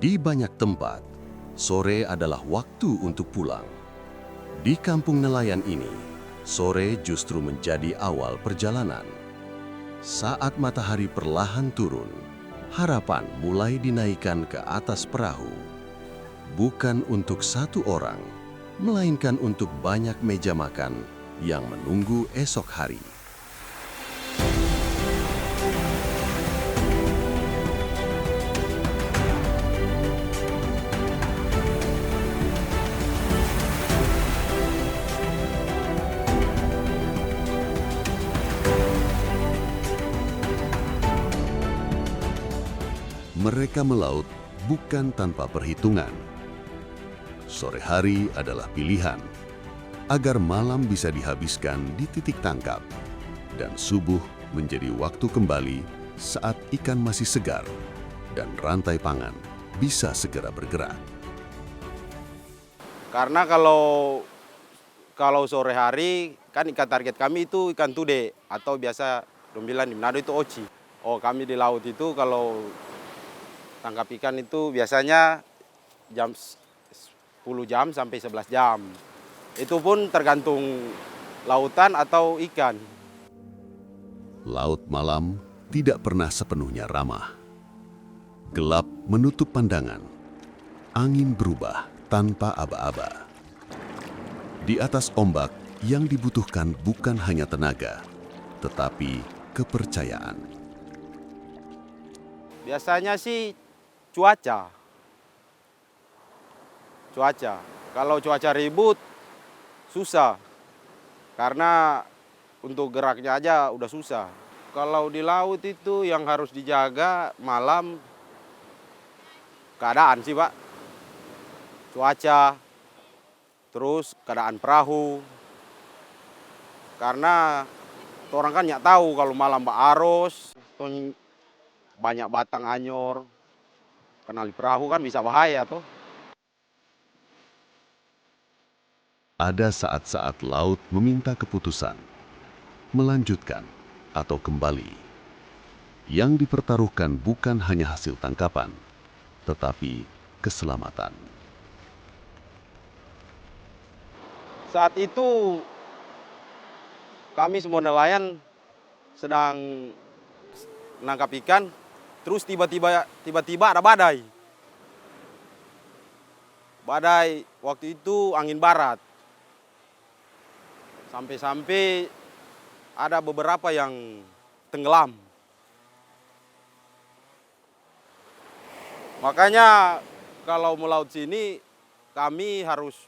Di banyak tempat, sore adalah waktu untuk pulang. Di kampung nelayan ini, sore justru menjadi awal perjalanan. Saat matahari perlahan turun, harapan mulai dinaikkan ke atas perahu. Bukan untuk satu orang, melainkan untuk banyak meja makan yang menunggu esok hari. Mereka melaut bukan tanpa perhitungan. Sore hari adalah pilihan, agar malam bisa dihabiskan di titik tangkap, dan subuh menjadi waktu kembali saat ikan masih segar, dan rantai pangan bisa segera bergerak. Karena kalau sore hari, kan ikan target kami itu ikan tude, atau biasa dong bilang di Manado itu oci. Oh, kami di laut itu kalau tangkap ikan itu biasanya jam 10 jam sampai 11 jam. Itu pun tergantung lautan atau ikan. Laut malam tidak pernah sepenuhnya ramah. Gelap menutup pandangan. Angin berubah tanpa aba-aba. Di atas ombak yang dibutuhkan bukan hanya tenaga, tetapi kepercayaan. Biasanya sih cuaca. Kalau cuaca ribut, susah. Karena untuk geraknya aja udah susah. Kalau di laut itu yang harus dijaga malam, keadaan sih Pak. Cuaca, terus keadaan perahu. Karena orang kan nggak tahu kalau malam arus, banyak batang anyor. Karena di perahu kan bisa bahaya tuh. Ada saat-saat laut meminta keputusan, melanjutkan atau kembali. Yang dipertaruhkan bukan hanya hasil tangkapan, tetapi keselamatan. Saat itu kami semua nelayan sedang menangkap ikan, terus tiba-tiba ada badai. Badai waktu itu angin barat. Sampai-sampai ada beberapa yang tenggelam. Makanya kalau melaut sini kami harus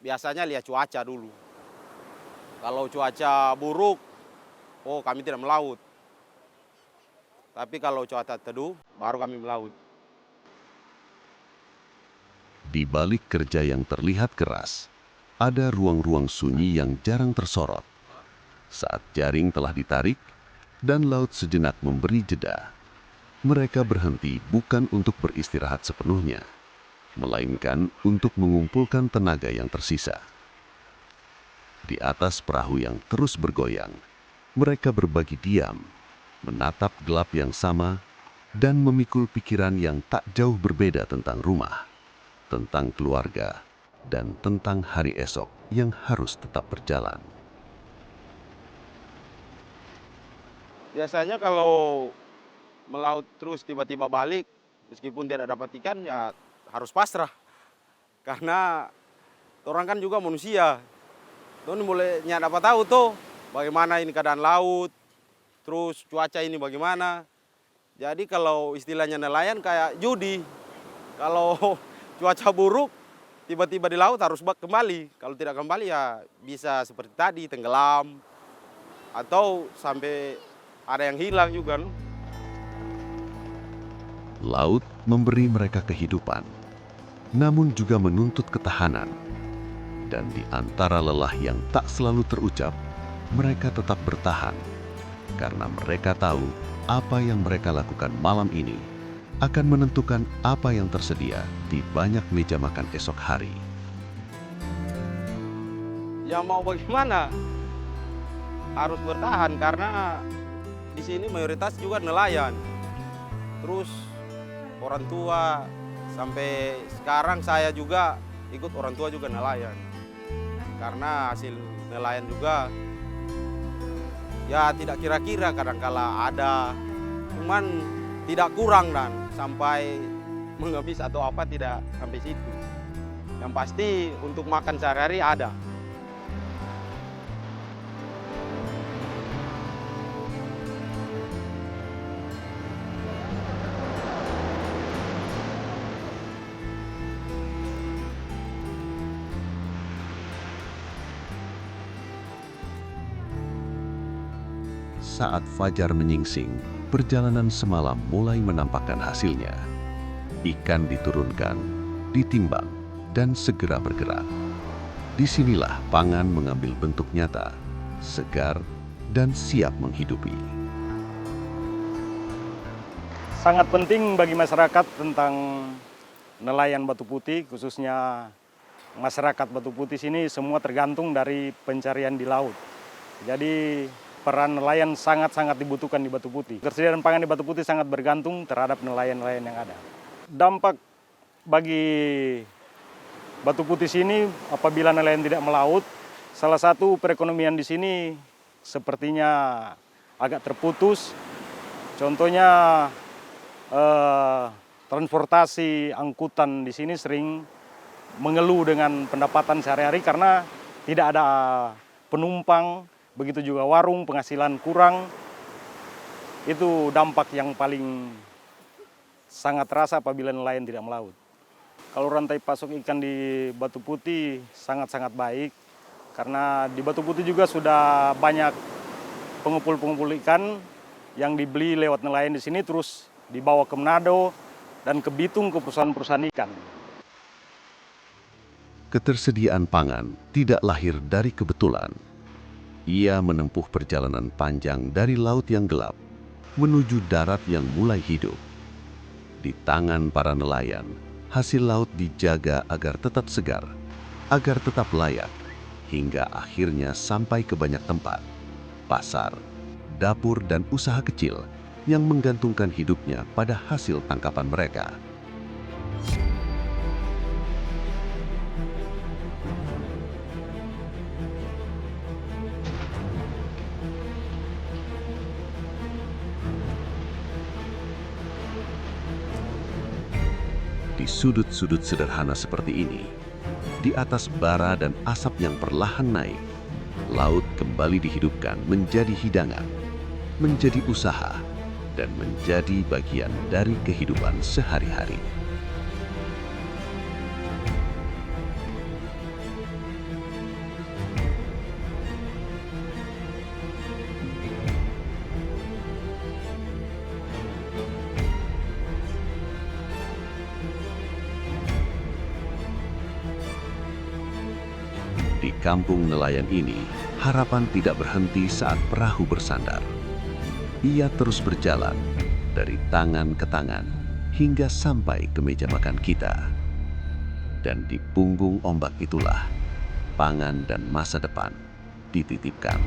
biasanya lihat cuaca dulu. Kalau cuaca buruk, oh kami tidak melaut. Tapi kalau cuaca teduh, baru kami melaut. Di balik kerja yang terlihat keras, ada ruang-ruang sunyi yang jarang tersorot. Saat jaring telah ditarik dan laut sejenak memberi jeda, mereka berhenti bukan untuk beristirahat sepenuhnya, melainkan untuk mengumpulkan tenaga yang tersisa. Di atas perahu yang terus bergoyang, mereka berbagi diam, menatap gelap yang sama, dan memikul pikiran yang tak jauh berbeda tentang rumah, tentang keluarga, dan tentang hari esok yang harus tetap berjalan. Biasanya kalau melaut terus tiba-tiba balik, meskipun tidak dapat ikan, ya harus pasrah. Karena orang kan juga manusia. Tuh boleh dapat tahu tuh bagaimana ini keadaan laut, terus cuaca ini bagaimana. Jadi kalau istilahnya nelayan kayak judi. Kalau cuaca buruk, tiba-tiba di laut harus kembali. Kalau tidak kembali ya bisa seperti tadi, tenggelam. Atau sampai ada yang hilang juga. Laut memberi mereka kehidupan, namun juga menuntut ketahanan. Dan di antara lelah yang tak selalu terucap, mereka tetap bertahan. Karena mereka tahu apa yang mereka lakukan malam ini akan menentukan apa yang tersedia di banyak meja makan esok hari. Ya mau bagaimana? Harus bertahan karena di sini mayoritas juga nelayan. Terus orang tua. Sampai sekarang saya juga ikut orang tua juga nelayan. Karena hasil nelayan juga ya tidak kira-kira, kadangkala ada, cuman tidak kurang dan sampai menghabis atau apa tidak sampai situ. Yang pasti untuk makan sehari-hari ada. Saat fajar menyingsing, perjalanan semalam mulai menampakkan hasilnya. Ikan diturunkan, ditimbang, dan segera bergerak. Disinilah pangan mengambil bentuk nyata, segar, dan siap menghidupi. Sangat penting bagi masyarakat tentang nelayan Batu Putih, khususnya masyarakat Batu Putih sini semua tergantung dari pencarian di laut. Jadi peran nelayan sangat-sangat dibutuhkan di Batu Putih. Ketersediaan pangan di Batu Putih sangat bergantung terhadap nelayan-nelayan yang ada. Dampak bagi Batu Putih sini apabila nelayan tidak melaut, salah satu perekonomian di sini sepertinya agak terputus. Contohnya transportasi angkutan di sini sering mengeluh dengan pendapatan sehari-hari karena tidak ada penumpang. Begitu juga warung, penghasilan kurang. Itu dampak yang paling sangat terasa apabila nelayan tidak melaut. Kalau rantai pasok ikan di Batu Putih sangat-sangat baik. Karena di Batu Putih juga sudah banyak pengumpul-pengumpul ikan yang dibeli lewat nelayan di sini terus dibawa ke Manado dan ke Bitung ke perusahaan-perusahaan ikan. Ketersediaan pangan tidak lahir dari kebetulan. Ia menempuh perjalanan panjang dari laut yang gelap menuju darat yang mulai hidup. Di tangan para nelayan, hasil laut dijaga agar tetap segar, agar tetap layak, hingga akhirnya sampai ke banyak tempat, pasar, dapur, dan usaha kecil yang menggantungkan hidupnya pada hasil tangkapan mereka. Di sudut-sudut sederhana seperti ini, di atas bara dan asap yang perlahan naik, laut kembali dihidupkan menjadi hidangan, menjadi usaha, dan menjadi bagian dari kehidupan sehari-hari. Di kampung nelayan ini, harapan tidak berhenti saat perahu bersandar. Ia terus berjalan dari tangan ke tangan hingga sampai ke meja makan kita. Dan di punggung ombak itulah pangan dan masa depan dititipkan.